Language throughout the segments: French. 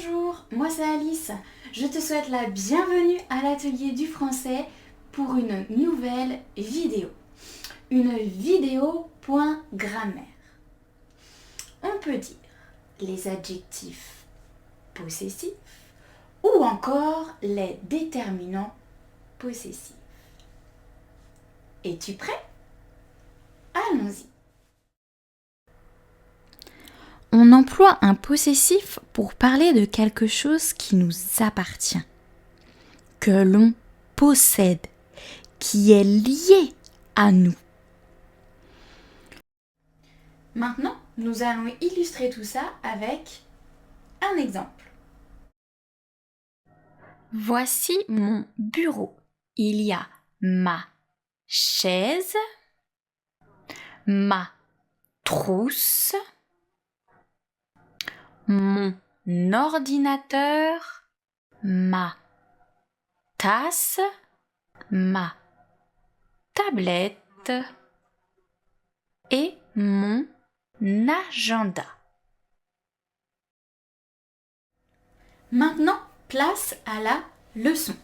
Bonjour, moi c'est Alice. Je te souhaite la bienvenue à l'atelier du français pour une nouvelle vidéo. Une vidéo point grammaire. On peut dire les adjectifs possessifs ou encore les déterminants possessifs. Es-tu prêt? Allons-y. On emploie un possessif pour parler de quelque chose qui nous appartient, que l'on possède, qui est lié à nous. Maintenant, nous allons illustrer tout ça avec un exemple. Voici mon bureau. Il y a ma chaise, ma trousse, mon ordinateur, ma tasse, ma tablette et mon agenda. Maintenant, place à la leçon.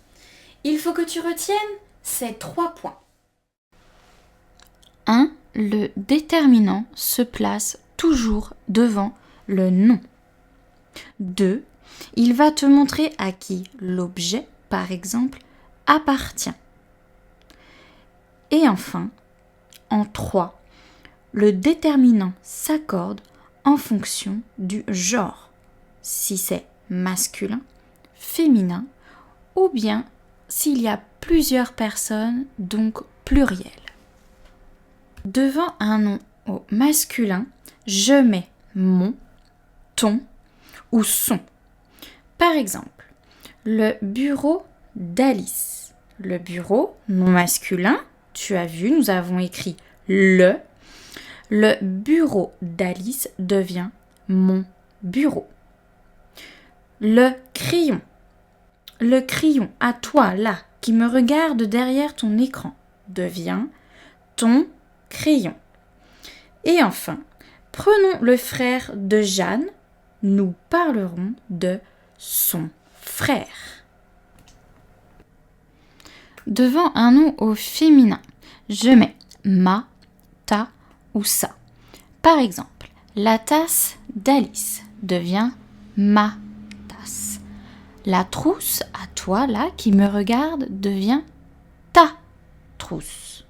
Il faut que tu retiennes ces 3 points. 1. Le déterminant se place toujours devant le nom. 2. Il va te montrer à qui l'objet, par exemple, appartient. Et enfin, en 3, le déterminant s'accorde en fonction du genre, si c'est masculin, féminin, ou bien s'il y a plusieurs personnes, donc pluriel. Devant un nom au masculin, je mets mon, ton ou son. Par exemple, le bureau d'Alice. Le bureau, nom masculin, tu as vu, nous avons écrit le. Le bureau d'Alice devient mon bureau. Le crayon. Le crayon à toi, là, qui me regarde derrière ton écran, devient ton crayon. Et enfin, prenons le frère de Jeanne. Nous parlerons de son frère. Devant un nom au féminin, je mets ma, ta ou ça. Par exemple, la tasse d'Alice devient ma tasse. La trousse à toi, là, qui me regarde, devient ta trousse.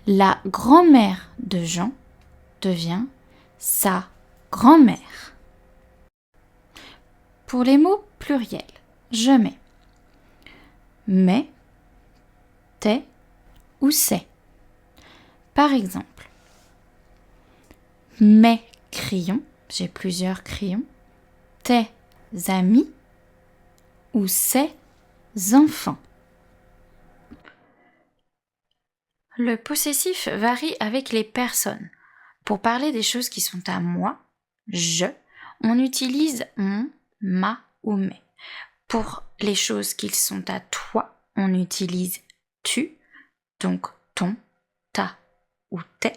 La grand-mère de Jean devient sa grand-mère. Pour les mots pluriels, je mets mais, tes ou c'est. Par exemple, mes crayons, j'ai plusieurs crayons, tes amis ou ses enfants. Le possessif varie avec les personnes. Pour parler des choses qui sont à moi, je, on utilise mon, ma ou mes. Pour les choses qui sont à toi, on utilise tu, donc ton, ta ou tes.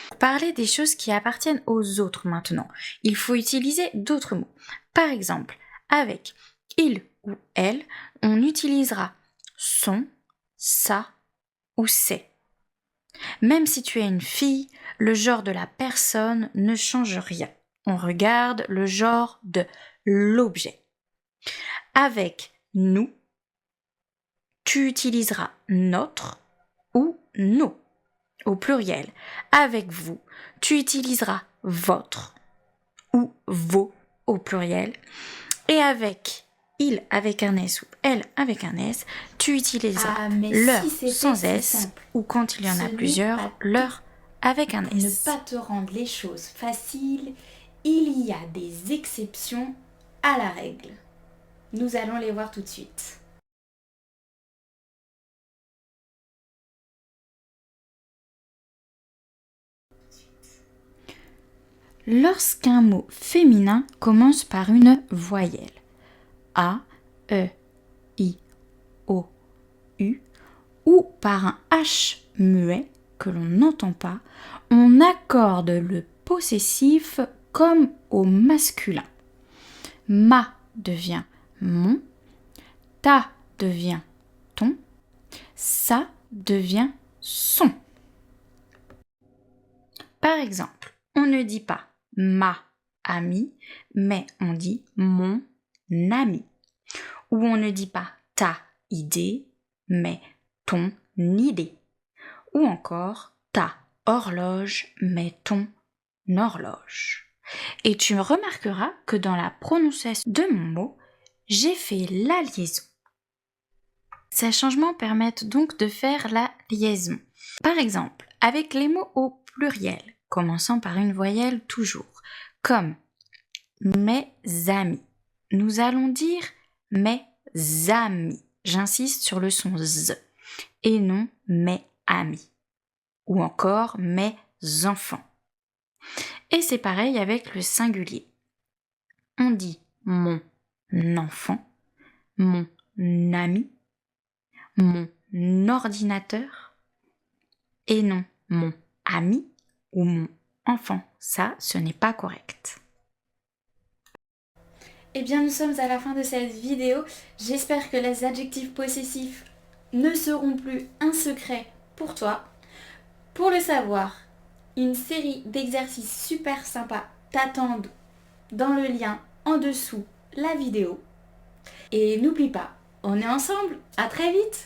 Pour parler des choses qui appartiennent aux autres maintenant, il faut utiliser d'autres mots. Par exemple, avec il ou elle, on utilisera son, sa ou ses. Même si tu es une fille, le genre de la personne ne change rien. On regarde le genre de l'objet. Avec nous, tu utiliseras notre ou nos au pluriel. Avec vous, tu utiliseras votre ou vos au pluriel. Et avec il avec un S ou elle avec un S, tu utiliseras leur sans S ou quand il y en a plusieurs, leur avec un S. Pour ne pas te rendre les choses faciles, il y a des exceptions à la règle. Nous allons les voir tout de suite. Lorsqu'un mot féminin commence par une voyelle, A, E, I, O, U, ou par un H muet que l'on n'entend pas, on accorde le possessif comme au masculin. Ma devient mon, ta devient ton, ça devient son. Par exemple, on ne dit pas ma amie, mais on dit mon ami. Ou on ne dit pas ta idée, mais ton idée. Ou encore ta horloge, mais ton horloge. Et tu remarqueras que dans la prononciation de mon mot, j'ai fait la liaison. Ces changements permettent donc de faire la liaison. Par exemple, avec les mots au pluriel, commençant par une voyelle toujours, comme mes amis. Nous allons dire mes amis. J'insiste sur le son z et non mes amis. Ou encore mes enfants. Et c'est pareil avec le singulier. On dit mon enfant, mon ami, mon ordinateur, et non mon ami ou mon enfant. Ça, ce n'est pas correct. Eh bien, nous sommes à la fin de cette vidéo. J'espère que les adjectifs possessifs ne seront plus un secret pour toi. Pour le savoir, une série d'exercices super sympas t'attendent dans le lien en dessous la vidéo. Et n'oublie pas, on est ensemble. À très vite!